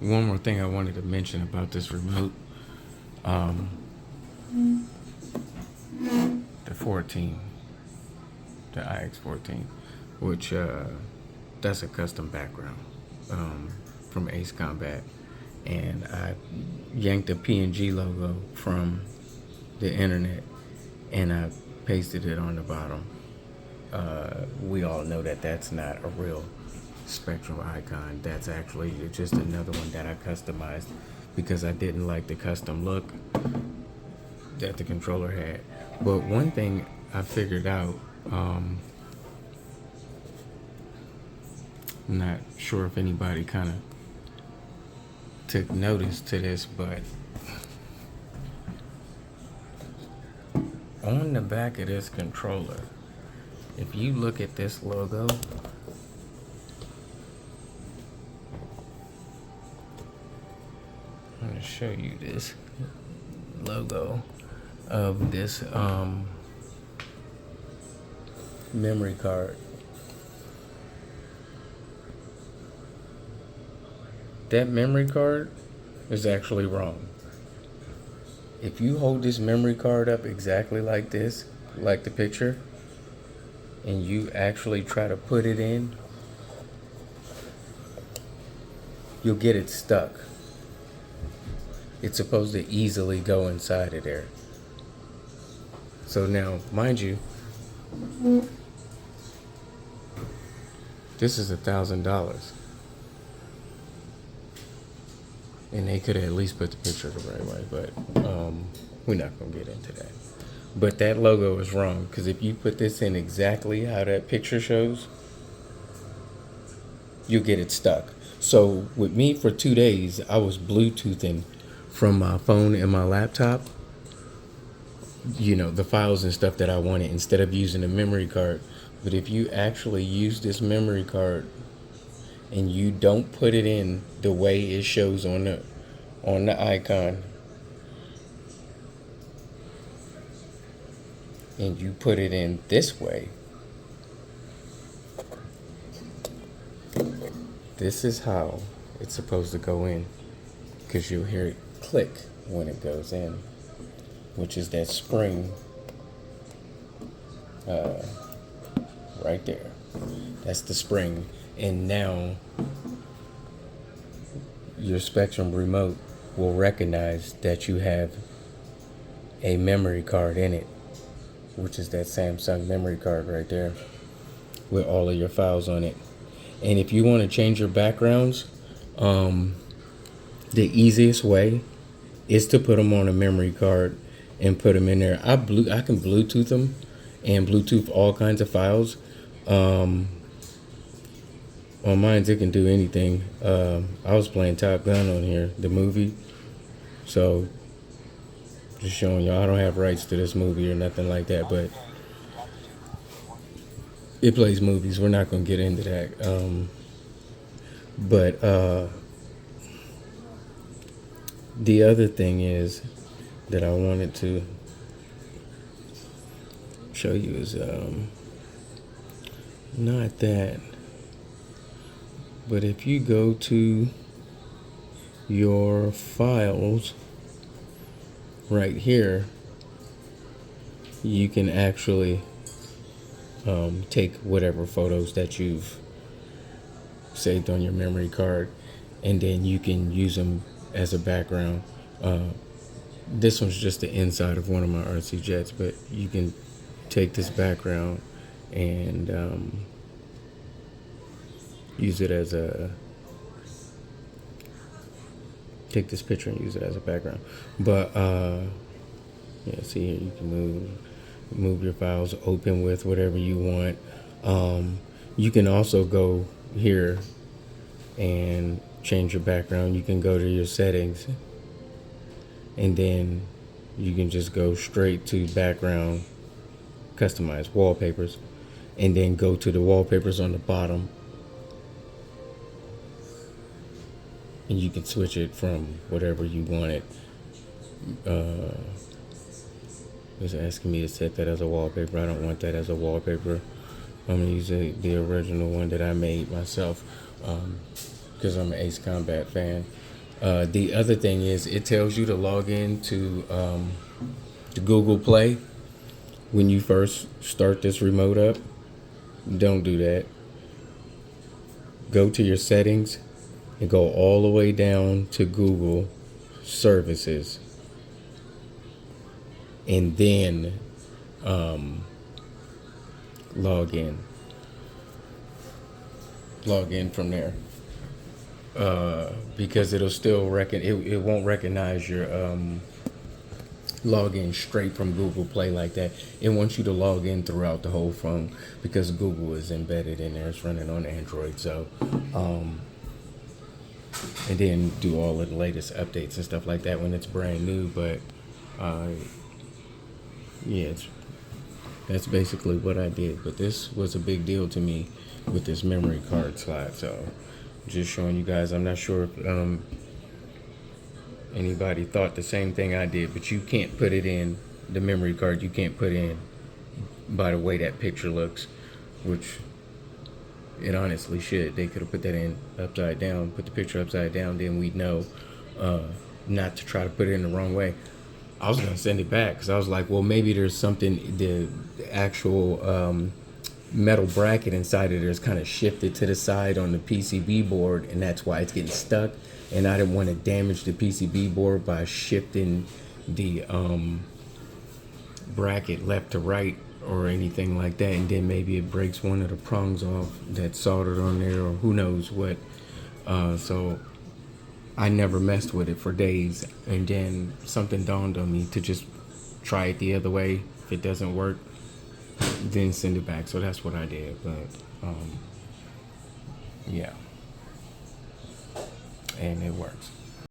one more thing I wanted to mention about this remote, the 14, the iX14, which that's a custom background from Ace Combat, and I yanked the PNG logo from the internet and I pasted it on the bottom. We all know that that's not a real Spektrum icon. That's actually just another one that I customized because I didn't like the custom look that the controller had. But one thing I figured out, I'm not sure if anybody kind of took notice to this, but on the back of this controller, if you look at this logo, I'm going to show you this logo of this memory card. That memory card is actually wrong. If you hold this memory card up exactly like this, like the picture, and you actually try to put it in, you'll get it stuck. It's supposed to easily go inside of there. So now, mind you, this is $1,000. And they could have at least put the picture the right way, but we're not going to get into that. But that logo is wrong, because if you put this in exactly how that picture shows, you'll get it stuck. So with me for 2 days, I was Bluetoothing from my phone and my laptop, the files and stuff that I wanted instead of using a memory card. But if you actually use this memory card and you don't put it in the way it shows on the icon, and you put it in this way, this is how it's supposed to go in, because you'll hear it click when it goes in, which is that spring right there. That's the spring. And now your Spektrum remote will recognize that you have a memory card in it, which is that Samsung memory card right there with all of your files on it. And if you want to change your backgrounds, the easiest way is to put them on a memory card and put them in there. I can Bluetooth them and Bluetooth all kinds of files. On mine, it can do anything. I was playing Top Gun on here, the movie. So, just showing y'all, I don't have rights to this movie or nothing like that, but it plays movies. We're not going to get into that. But the other thing is that I wanted to show you is not that. But if you go to your files right here, you can actually take whatever photos that you've saved on your memory card, and then you can use them as a background. This one's just the inside of one of my RC jets, but you can take this background and use it as take this picture and use it as a background. But yeah, see here, you can move your files, open with whatever you want. You can also go here and change your background. You can go to your settings, and then you can just go straight to background, customize wallpapers, and then go to the wallpapers on the bottom, and you can switch it from whatever you want it. It's asking me to set that as a wallpaper. I don't want that as a wallpaper. I'm going to use the original one that I made myself, because I'm an Ace Combat fan. The other thing is it tells you to log in to Google Play when you first start this remote up. Don't do that. Go to your settings and go all the way down to Google services, and then log in. Log in from there. Because it'll still it won't recognize your login straight from Google Play like that. It wants you to log in throughout the whole phone because Google is embedded in there. It's running on Android, so and then do all of the latest updates and stuff like that when it's brand new. But yeah, that's basically what I did. But this was a big deal to me with this memory card slot. So just showing you guys. I'm not sure if anybody thought the same thing I did, but you can't put it in the memory card. You can't put in by the way that picture looks, which it honestly should. They could have put that in upside down, put the picture upside down, then we'd know not to try to put it in the wrong way. I was gonna send it back because I was like, well, maybe there's something, the actual metal bracket inside of there is kind of shifted to the side on the PCB board, and that's why it's getting stuck. And I didn't want to damage the PCB board by shifting the bracket left to right or anything like that, and then maybe it breaks one of the prongs off that's soldered on there, or who knows what. So I never messed with it for days, and then something dawned on me to just try it the other way. If it doesn't work, then send it back. So that's what I did. But yeah, and it works.